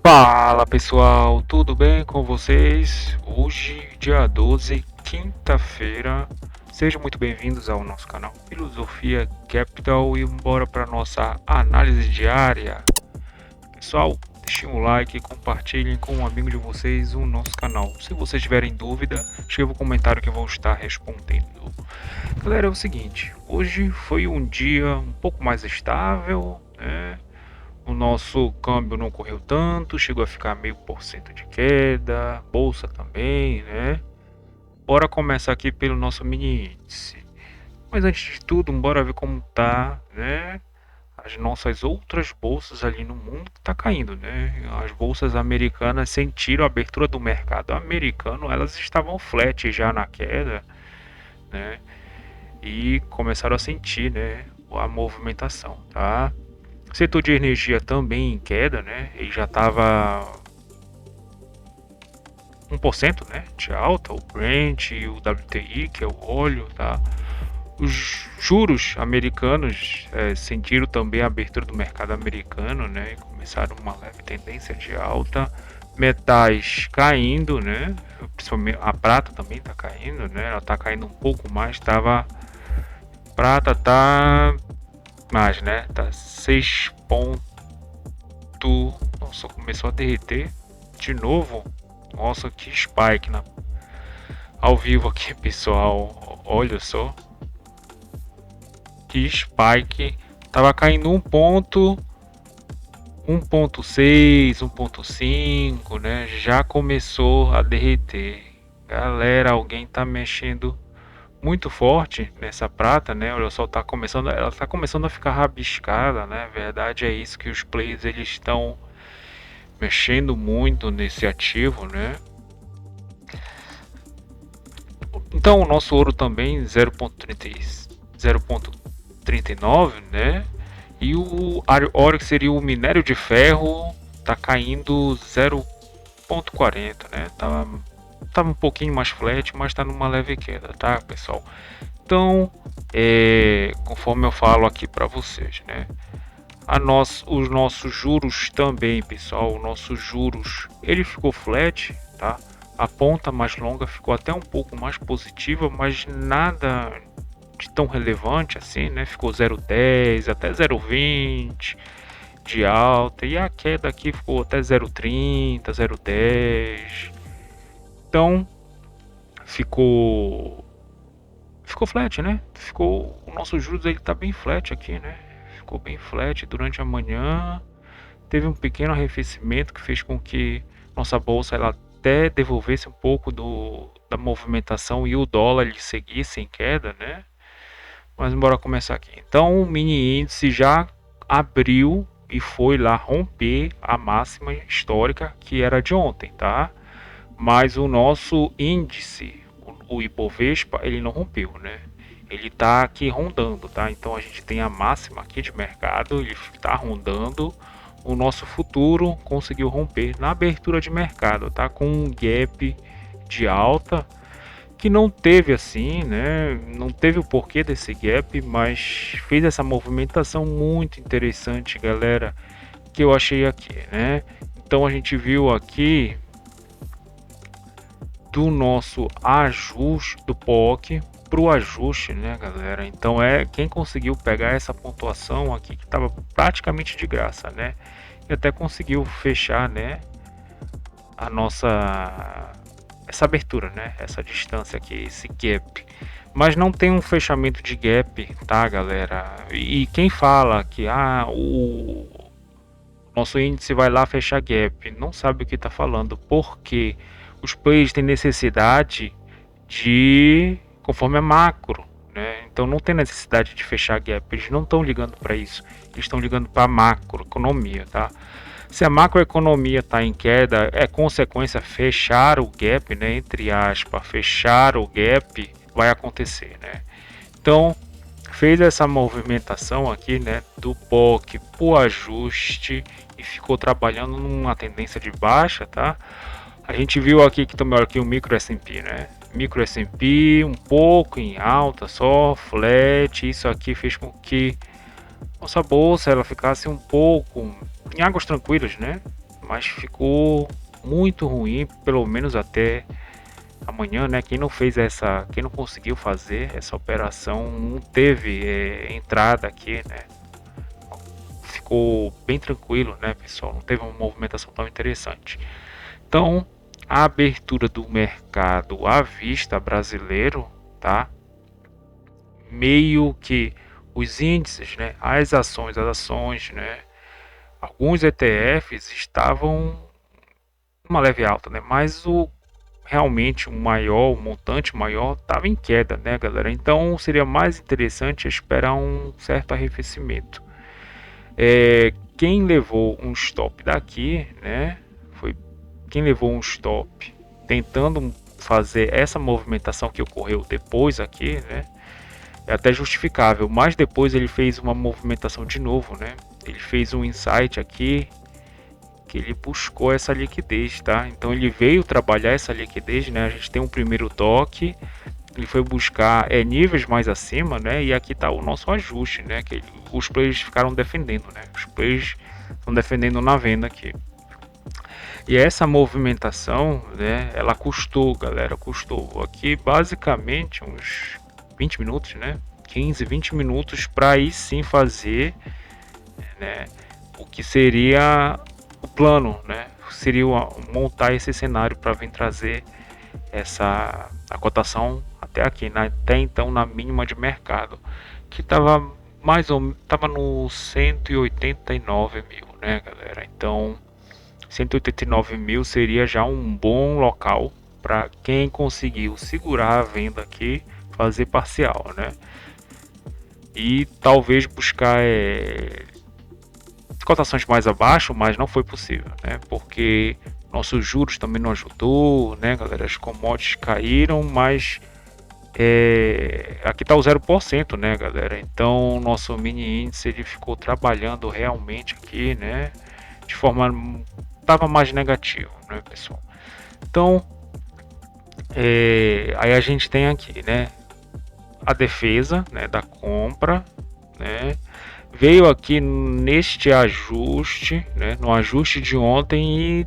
Fala pessoal, tudo bem com vocês? Hoje, dia 12, quinta-feira. Sejam muito bem-vindos ao nosso canal Filosofia Capital e bora para nossa análise diária. Pessoal, deixem um like e compartilhem com um amigo de vocês o nosso canal. Se vocês tiverem dúvida, escreva um comentário que eu vou estar respondendo. Galera, é o seguinte, hoje foi um dia um pouco mais estável, né? O nosso câmbio não correu tanto, chegou a ficar meio por cento de queda, bolsa também, né? Bora começar aqui pelo nosso mini índice. Mas antes de tudo, bora ver como tá, né? As nossas outras bolsas ali no mundo que tá caindo, né? As bolsas americanas sentiram a abertura do mercado americano, elas estavam flat já na queda, né? E começaram a sentir, né, a movimentação, tá? Setor de energia também em queda, né? Ele já estava 1%, né, de alta, o Brent e o WTI, que é o óleo, tá? Os juros americanos sentiram também a abertura do mercado americano, né? E começaram uma leve tendência de alta. Metais caindo, né? Principalmente a prata também está caindo, né? Ela está caindo um pouco mais, estava prata tá mais, né? Tá 6 pontos. Nossa, começou a derreter de novo. Nossa, que spike ao vivo aqui, pessoal. Olha só. Que spike. Tava caindo 1.6, 1.5, né? Já começou a derreter. Galera, alguém tá mexendo muito forte nessa prata, né? Olha só, ela tá começando a ficar rabiscada, né? A verdade é isso, que os players eles estão mexendo muito nesse ativo, né? Então o nosso ouro também 0.39, né? E o ouro que seria o minério de ferro tá caindo 0.40, né? Tava um pouquinho mais flat, mas tá numa leve queda, tá, pessoal? Então, conforme eu falo aqui para vocês, né? Os nossos juros também, pessoal, os nossos juros, ele ficou flat, tá? A ponta mais longa ficou até um pouco mais positiva, mas nada de tão relevante assim, né? Ficou 0,10 até 0,20 de alta e a queda aqui ficou até 0,30, 0,10. Então, ficou flat, né? Ficou o nosso juros ele tá bem flat aqui, né? Ficou bem flat durante a manhã. Teve um pequeno arrefecimento que fez com que nossa bolsa ela até devolvesse um pouco da movimentação e o dólar ele seguisse em queda, né? Mas bora começar aqui. Então o mini índice já abriu e foi lá romper a máxima histórica que era de ontem, tá? Mas o nosso índice, o Ibovespa, ele não rompeu, né? Ele tá aqui rondando, tá? Então a gente tem a máxima aqui de mercado, ele está rondando. O nosso futuro conseguiu romper na abertura de mercado, tá? Com um gap de alta que não teve assim, né? Não teve o porquê desse gap, mas fez essa movimentação muito interessante, galera, que eu achei aqui, né? Então a gente viu aqui do nosso ajuste do POC para o ajuste, né, galera? Então quem conseguiu pegar essa pontuação aqui que estava praticamente de graça, né? E até conseguiu fechar, né, a nossa essa abertura, né? Essa distância aqui, esse gap. Mas não tem um fechamento de gap, tá, galera? E quem fala que o nosso índice vai lá fechar gap, não sabe o que está falando, porque os players têm necessidade de conforme a macro, né? Então não tem necessidade de fechar gap, eles não estão ligando para isso, eles estão ligando para a macroeconomia, tá? Se a macroeconomia está em queda, é consequência fechar o gap, né? Entre aspas, fechar o gap vai acontecer, né? Então fez essa movimentação aqui, né, do POC pro ajuste e ficou trabalhando numa tendência de baixa, tá? A gente viu aqui que também aqui o micro S&P, né? Micro S&P um pouco em alta, só flat. Isso aqui fez com que nossa bolsa ela ficasse um pouco em águas tranquilas, né? mas ficou muito ruim, pelo menos até amanhã, né? Quem não conseguiu fazer essa operação não teve entrada aqui, né? Ficou bem tranquilo, né, pessoal? Não teve uma movimentação tão interessante. Então, a abertura do mercado à vista brasileiro, tá? Meio que os índices, né, as ações, né, alguns ETFs estavam numa leve alta, né, mas realmente o montante maior estava em queda, né, galera? Então seria mais interessante esperar um certo arrefecimento. Quem levou um stop daqui, né, foi quem levou um stop tentando fazer essa movimentação que ocorreu depois aqui, né? É até justificável, mas depois ele fez uma movimentação de novo, né? Ele fez um insight aqui que ele buscou essa liquidez, tá? Então ele veio trabalhar essa liquidez, né? A gente tem um primeiro toque, ele foi buscar níveis mais acima, né? E aqui tá o nosso ajuste, né? Que os players ficaram defendendo, né? Os players estão defendendo na venda aqui. E essa movimentação, né? Ela custou, galera, custou aqui basicamente uns 20 minutos, né? 15, 20 minutos para aí sim fazer, né, o que seria o plano, né? Seria montar esse cenário para vir trazer a cotação até aqui, né? Até então na mínima de mercado, que estava tava no 189 mil, né, galera? Então 189 mil seria já um bom local para quem conseguiu segurar a venda aqui, fazer parcial, né? E talvez buscar cotações mais abaixo, mas não foi possível, né? Porque nossos juros também não ajudou, né, galera? As commodities caíram, mas aqui tá o 0%, né, galera? Então nosso mini índice ele ficou trabalhando realmente aqui, né? De forma tava mais negativo, né, pessoal? Então aí a gente tem aqui, né, a defesa, né, da compra, né, veio aqui neste ajuste, né, no ajuste de ontem, e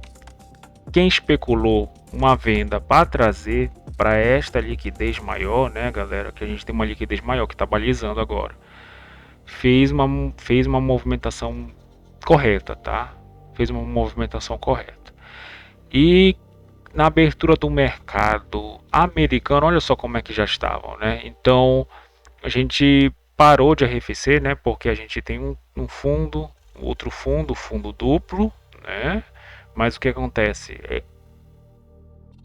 quem especulou uma venda para trazer para esta liquidez maior, né, galera, que a gente tem uma liquidez maior que está balizando agora, fez uma movimentação correta, tá? Fez uma movimentação correta. E na abertura do mercado americano, olha só como é que já estavam, né? Então a gente parou de arrefecer, né? Porque a gente tem um fundo, outro fundo duplo, né? Mas o que acontece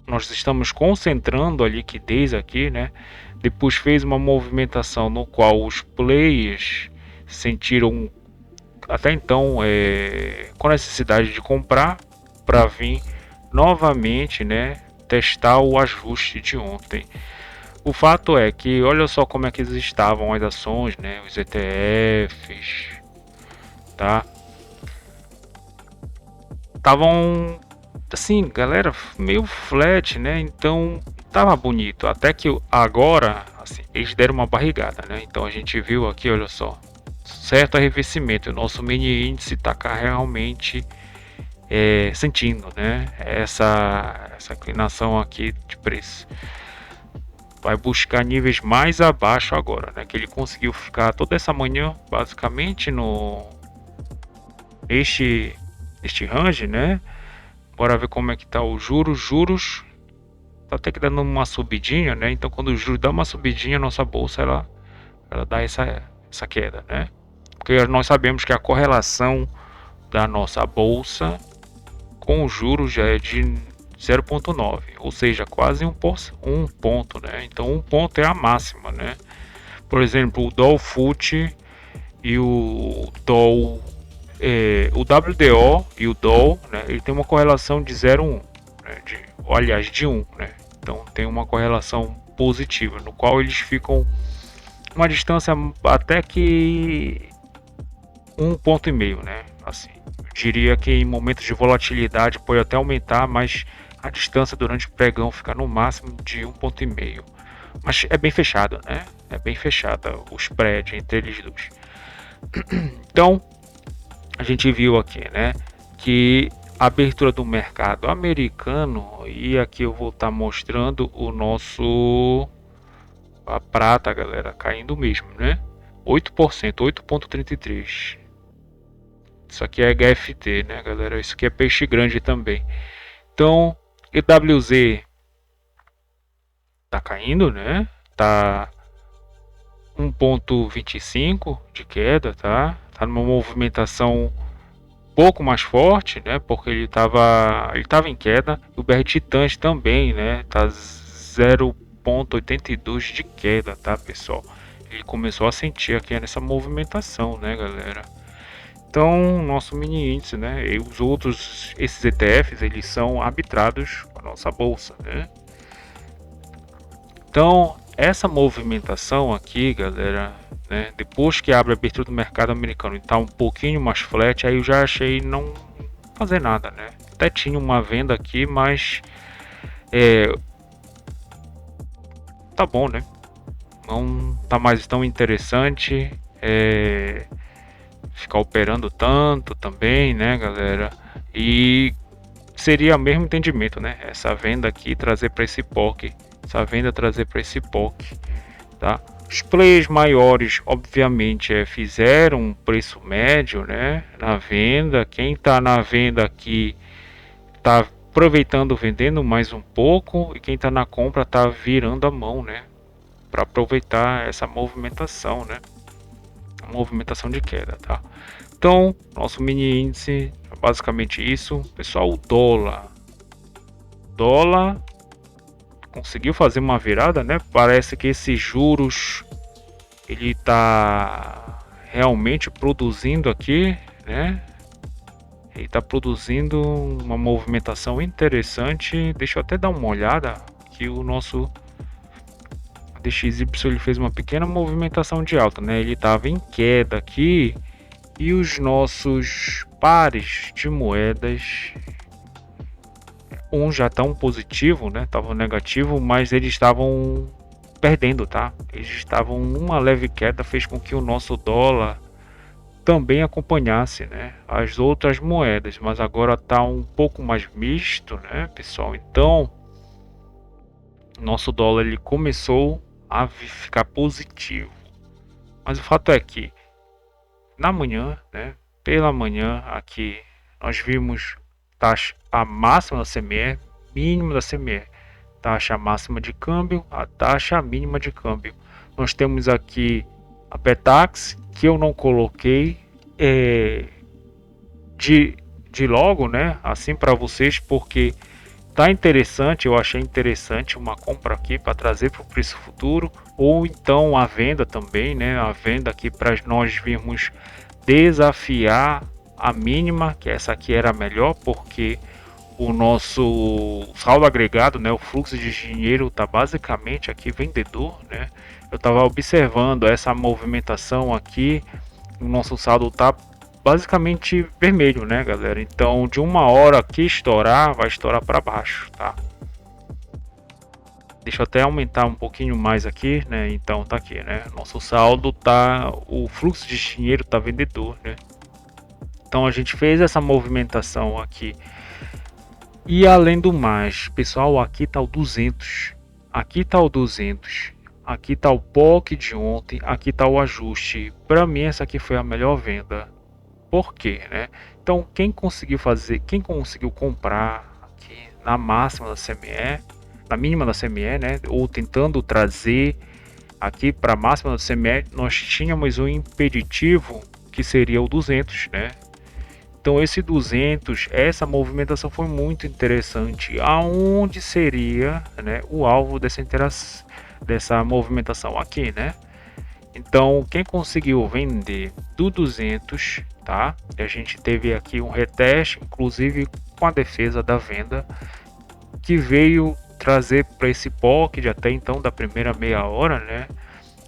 nós estamos concentrando a liquidez aqui, né? Depois fez uma movimentação no qual os players sentiram até então com necessidade de comprar para vir novamente, né, testar o ajuste de ontem. O fato é que olha só como é que eles estavam as ações, né, os ETFs, tá? Estavam assim, galera, meio flat, né? Então tava bonito, até que agora, assim, eles deram uma barrigada, né? Então a gente viu aqui, olha só, certo arrefecimento. O nosso mini índice está realmente sentindo, né? Essa inclinação aqui de preço. Vai buscar níveis mais abaixo agora, né? Que ele conseguiu ficar toda essa manhã basicamente no este range, né? Bora ver como é que tá o juros tá até que dando uma subidinha, né? Então quando o juros dá uma subidinha, nossa bolsa ela dá essa queda, né? Porque nós sabemos que a correlação da nossa bolsa com o juros já é de 0,9, ou seja, quase um ponto, né? Então um ponto é a máxima, né? Por exemplo, o Dow FTSE e o Dow, o WDO e o Dow, né? Ele tem uma correlação de 0,1, né? Aliás, de 1, né? Então tem uma correlação positiva, no qual eles ficam uma distância até que 1,5 ponto, né? Assim, eu diria que em momentos de volatilidade pode até aumentar, mas a distância durante o pregão fica no máximo de 1,5 ponto. Mas é bem fechado, né? É bem fechada o spread entre eles dois. Então, a gente viu aqui, né, que abertura do mercado americano, e aqui eu vou estar mostrando o nosso a prata, galera, caindo mesmo, né? 8%, 8,33. Isso aqui é HFT, né, galera? Isso aqui é peixe grande também. Então, EWZ tá caindo, né? Tá 1,25 de queda, tá? Tá numa movimentação pouco mais forte, né? Porque ele tava em queda. O BR Titãs também, né? Tá 0,82 de queda, tá, pessoal? Ele começou a sentir aqui nessa movimentação, né, galera? Então, nosso mini índice, né? E os outros, esses ETFs, eles são arbitrados com a nossa bolsa, né? Então, essa movimentação aqui, galera, né? Depois que abre a abertura do mercado americano e tá um pouquinho mais flat, aí eu já achei não fazer nada, né? Até tinha uma venda aqui, mas tá bom, né? Não tá mais tão interessante ficar operando tanto também, né, galera? E seria o mesmo entendimento, né? Essa venda aqui trazer para esse POC, essa venda trazer para esse POC, tá? Os players maiores, obviamente, fizeram um preço médio, né, na venda. Quem está na venda aqui está aproveitando, vendendo mais um pouco, e quem está na compra está virando a mão, né, para aproveitar essa movimentação, né, a movimentação de queda, tá? Então, nosso mini índice é basicamente isso, pessoal. O dólar conseguiu fazer uma virada, né? Parece que esses juros ele tá realmente produzindo aqui, né? Ele está produzindo uma movimentação interessante. Deixa eu até dar uma olhada que o nosso DXY ele fez uma pequena movimentação de alta, né? Ele estava em queda aqui e os nossos pares de moedas, um já tão positivo, né? Estavam negativo, mas eles estavam perdendo, tá? Eles estavam numa leve queda, fez com que o nosso dólar também acompanhasse, né, as outras moedas, mas agora está um pouco mais misto, né, pessoal? Então, nosso dólar ele começou a ficar positivo, mas o fato é que na manhã, né, pela manhã aqui nós vimos taxa a máxima da CME, mínima da CME, taxa máxima de câmbio, a taxa mínima de câmbio. Nós temos aqui a Petax, que eu não coloquei de logo, né? Assim para vocês, porque tá interessante. Eu achei interessante uma compra aqui para trazer para o preço futuro, ou então a venda também, né? A venda aqui para nós virmos desafiar a mínima, que essa aqui era melhor, porque o nosso saldo agregado, né, o fluxo de dinheiro está basicamente aqui vendedor, né? Eu estava observando essa movimentação aqui, o nosso saldo está basicamente vermelho, né, galera? Então, de uma hora que estourar, vai estourar para baixo, tá? Deixa eu até aumentar um pouquinho mais aqui, né? Então tá aqui, né? Nosso saldo tá, o fluxo de dinheiro tá vendedor, né? Então a gente fez essa movimentação aqui. E além do mais, pessoal, aqui tá o 200. Aqui tá o 200. Aqui tá o POC de ontem, aqui tá o ajuste. Para mim essa aqui foi a melhor venda. Por quê, né? Então, quem conseguiu comprar aqui na máxima da CME, na mínima da CME, né? Ou tentando trazer aqui para a máxima da CME, nós tínhamos um impeditivo que seria o 200, né? Então, esse 200, essa movimentação foi muito interessante. Aonde seria, né, o alvo dessa movimentação aqui, né? Então, quem conseguiu vender do 200, tá? A gente teve aqui um reteste, inclusive com a defesa da venda, que veio trazer para esse POC de até então da primeira meia hora, né?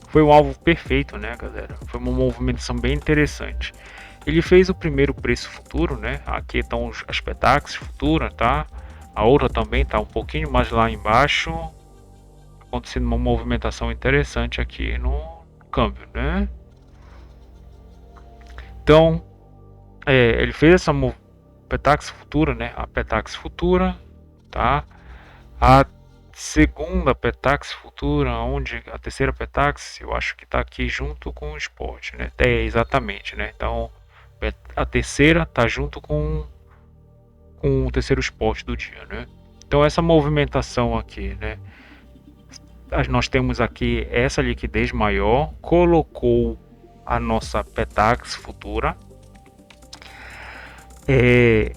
Foi um alvo perfeito, né, galera? Foi uma movimentação bem interessante. Ele fez o primeiro preço futuro, né? Aqui estão as Petax futura, tá? A outra também tá um pouquinho mais lá embaixo, acontecendo uma movimentação interessante aqui no câmbio, né? Então, ele fez Petax Futura, né? A Petax Futura, tá? A segunda Petax Futura, onde a terceira Petax, eu acho que está aqui junto com o Sport, né? É, exatamente, né? Então, a terceira tá junto com o terceiro Sport do dia, né? Então, essa movimentação aqui, né? Nós temos aqui essa liquidez maior, colocou a nossa Petax Futura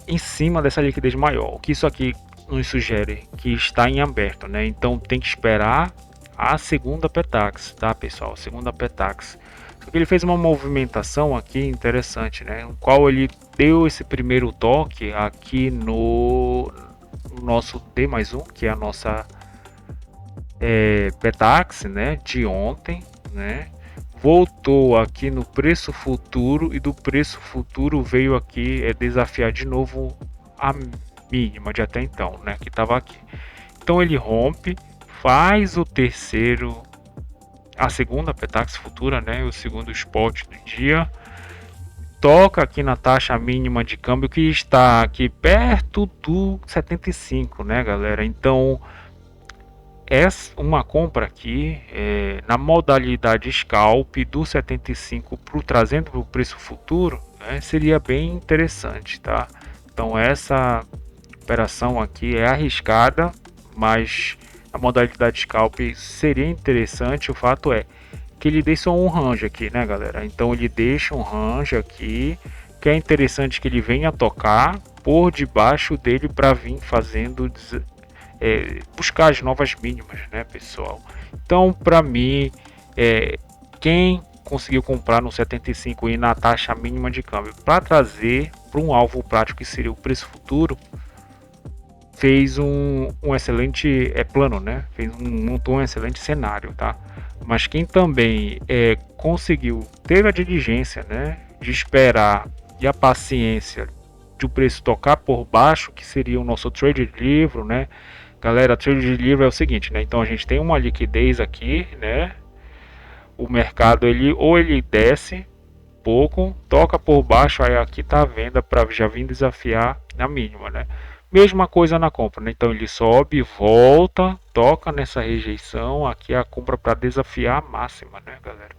em cima dessa liquidez maior. O que isso aqui nos sugere? Que está em aberto, né? Então tem que esperar a segunda Petax, tá, pessoal? Segunda Petax. Só que ele fez uma movimentação aqui interessante, né? No qual ele deu esse primeiro toque aqui no nosso D+1, que é a nossa Petax, né? De ontem, né? Voltou aqui no preço futuro e do preço futuro veio aqui desafiar de novo a mínima de até então, né, que estava aqui. Então ele rompe, faz o terceiro, a segunda Petax futura, né, o segundo spot do dia, toca aqui na taxa mínima de câmbio que está aqui perto do 75, né, galera. Então uma compra aqui na modalidade scalp do 75 trazendo para o preço futuro, né, seria bem interessante, tá? Então essa operação aqui é arriscada, mas a modalidade scalp seria interessante. O fato é que ele deixa um range aqui, né, galera? Então ele deixa um range aqui que é interessante que ele venha tocar por debaixo dele para vir fazendo buscar as novas mínimas, né, pessoal? Então, para mim, quem conseguiu comprar no 75 e na taxa mínima de câmbio para trazer para um alvo prático que seria o preço futuro, fez um excelente plano, né? Montou um excelente cenário, tá? Mas quem também conseguiu, teve a diligência, né, de esperar e a paciência de o preço tocar por baixo, que seria o nosso trade de livro, né? Galera, trade de livro é o seguinte, né? Então a gente tem uma liquidez aqui, né? O mercado ele desce pouco, toca por baixo, aí aqui tá a venda para já vir desafiar na mínima, né? Mesma coisa na compra, né? Então ele sobe, volta, toca nessa rejeição, aqui é a compra para desafiar a máxima, né, galera?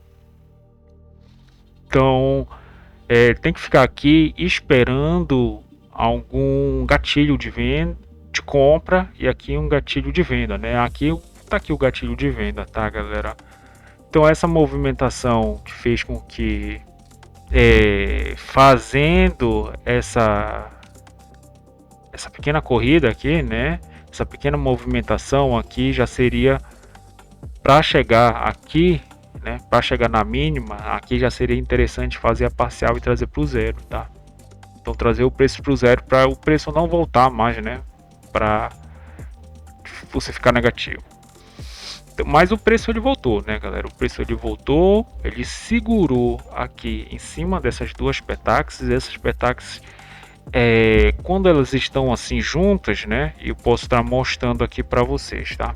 Então tem que ficar aqui esperando algum gatilho de venda, de compra, e aqui um gatilho de venda, né? Aqui tá aqui o gatilho de venda, tá, galera? Então essa movimentação que fez com que fazendo essa pequena corrida aqui, né? Essa pequena movimentação aqui já seria para chegar aqui, né? Para chegar na mínima, aqui já seria interessante fazer a parcial e trazer para o zero, tá? Então trazer o preço para o zero para o preço não voltar mais, né? Para você ficar negativo. Mas o preço ele voltou, né, galera? O preço ele voltou, ele segurou aqui em cima dessas duas petaxes. Essas petaxes, quando elas estão assim juntas, né? Eu posso estar mostrando aqui para vocês, tá?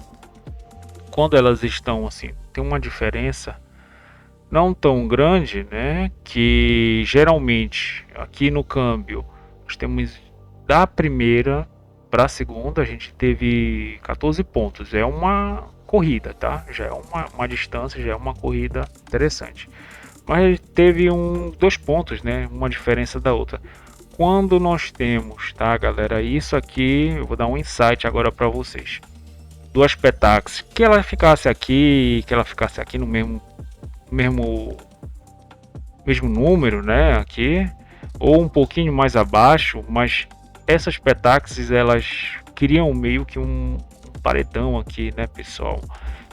Quando elas estão assim, tem uma diferença não tão grande, né? Que geralmente aqui no câmbio nós temos da primeira para a segunda, a gente teve 14 pontos. É uma corrida, tá? Já é uma distância, já é uma corrida interessante. Mas teve 2 pontos, né? Uma diferença da outra. Quando nós temos, tá, galera? Isso aqui, eu vou dar um insight agora para vocês. Duas petax, que ela ficasse aqui no mesmo número, né? Aqui, ou um pouquinho mais abaixo, mas essas petaxes elas criam meio que um paredão aqui, né, pessoal?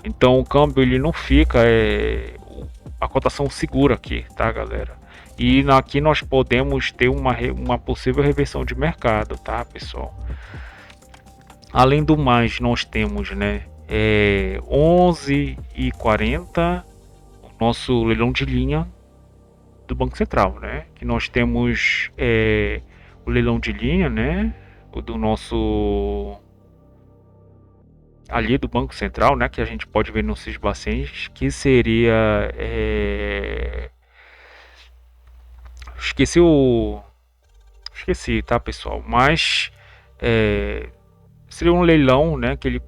Então o câmbio ele não fica a cotação segura aqui, tá, galera? E aqui nós podemos ter uma possível reversão de mercado, tá, pessoal? Além do mais, nós temos, né, 11h40 o nosso leilão de linha do Banco Central, né? Que nós temos o leilão de linha, né? O do nosso ali do Banco Central, né? Que a gente pode ver no Sisbacens, que seria esqueci, tá, pessoal? Mas seria um leilão, né, que ele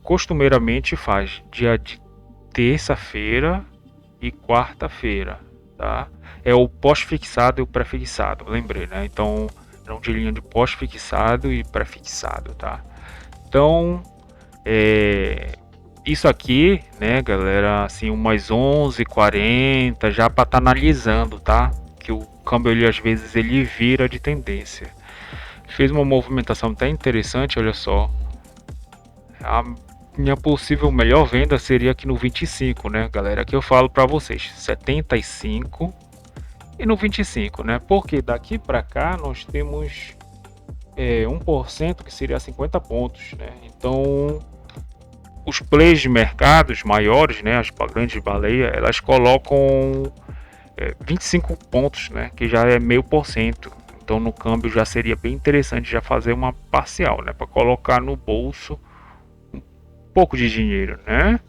costumeiramente faz dia de terça-feira e quarta-feira, tá? É o pós-fixado e o pré-fixado, lembrei, né? Então, não de linha de pós-fixado e pré-fixado, tá? Então, isso aqui, né, galera, assim, umas 11h40 já para estar analisando, tá? Que o câmbio ele às vezes ele vira de tendência. Fez uma movimentação até interessante, olha só. A minha possível melhor venda seria aqui no 25, né, galera? Aqui eu falo para vocês, 75 e no 25, né? Porque daqui para cá nós temos 1% que seria 50 pontos, né? Então, os players de mercados maiores, né, as grandes baleias, elas colocam 25 pontos, né, que já é 0,5%. Então, no câmbio já seria bem interessante já fazer uma parcial, né, para colocar no bolso um pouco de dinheiro, né?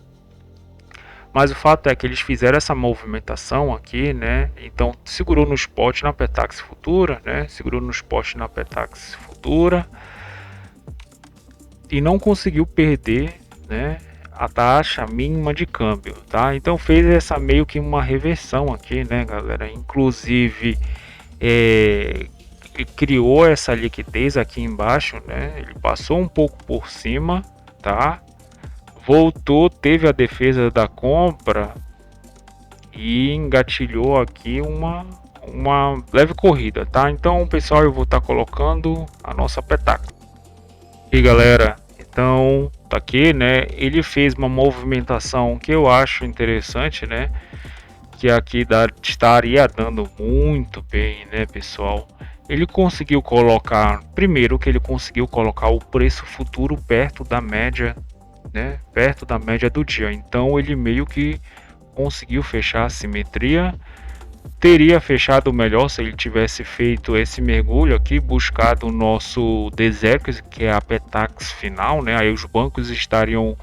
Mas o fato é que eles fizeram essa movimentação aqui, né? Então segurou no spot na Petax Futura, né? Segurou no spot na Petax Futura e não conseguiu perder, né, a taxa mínima de câmbio, tá? Então fez essa meio que uma reversão aqui, né, galera? Inclusive criou essa liquidez aqui embaixo, né? Ele passou um pouco por cima, tá? Voltou, teve a defesa da compra e engatilhou aqui uma leve corrida, tá? Então, pessoal, eu vou estar colocando a nossa Petax. E galera, então tá aqui, né? Ele fez uma movimentação que eu acho interessante, né? Que aqui estaria dando muito bem, né, pessoal? Ele conseguiu colocar, primeiro que ele conseguiu colocar o preço futuro perto da média, né? Perto da média do dia. Então ele meio que conseguiu fechar a simetria. Teria fechado melhor se ele tivesse feito esse mergulho aqui, buscado o nosso D0, que é a Petax final, né? Aí os bancos estariam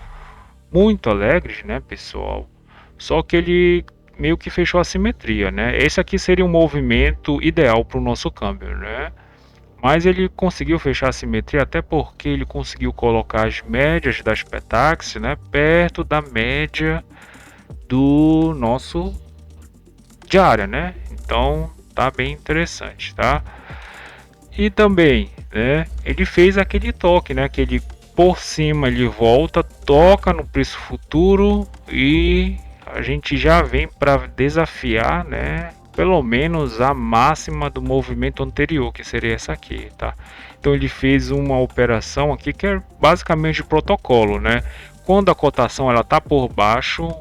muito alegres, né, pessoal? Só que ele meio que fechou a simetria, né? Esse aqui seria um movimento ideal para o nosso câmbio, né? Mas ele conseguiu fechar a simetria até porque ele conseguiu colocar as médias das Petax, né, perto da média do nosso diária, né? Então tá bem interessante, tá? E também, né, ele fez aquele toque, né, que ele por cima ele volta, toca no preço futuro e a gente já vem para desafiar, né, pelo menos a máxima do movimento anterior, que seria essa aqui, tá? Então ele fez uma operação aqui que é basicamente protocolo, né? Quando a cotação ela tá por baixo,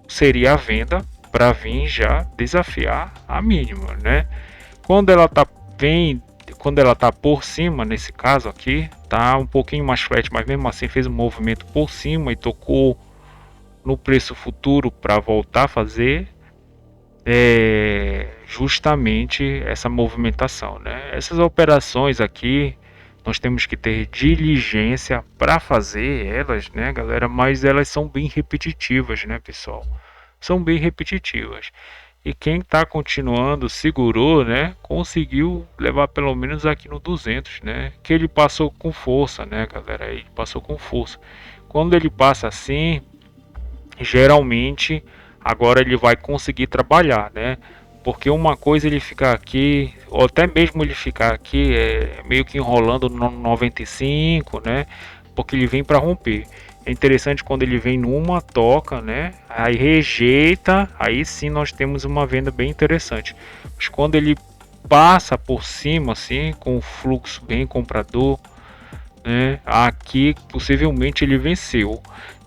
seria a venda para vir já desafiar a mínima, né? Quando ela tá por cima, nesse caso aqui, tá um pouquinho mais flat, mas mesmo assim fez um movimento por cima e tocou no preço futuro para voltar a fazer justamente essa movimentação, né? Essas operações aqui nós temos que ter diligência para fazer elas, né, galera? Mas elas são bem repetitivas, né, pessoal? São bem repetitivas. E quem está continuando, segurou, né? Conseguiu levar pelo menos aqui no 200, né? Que ele passou com força, né, galera? Ele passou com força. Quando ele passa assim, geralmente agora ele vai conseguir trabalhar, né? Porque uma coisa ele ficar aqui, ou até mesmo ele ficar aqui meio que enrolando no 95, né? Porque ele vem para romper. É interessante quando ele vem numa toca, né? Aí rejeita, aí sim nós temos uma venda bem interessante. Mas quando ele passa por cima, assim, com um fluxo bem comprador, né? Aqui possivelmente ele venceu.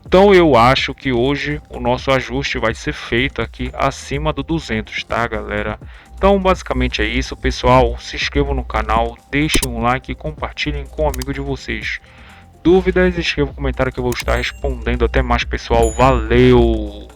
Então eu acho que hoje o nosso ajuste vai ser feito aqui acima do 200, tá, galera? Então basicamente é isso, pessoal. Se inscrevam no canal, deixem um like e compartilhem com um amigo de vocês. Dúvidas, escreva um comentário que eu vou estar respondendo. Até mais, pessoal. Valeu!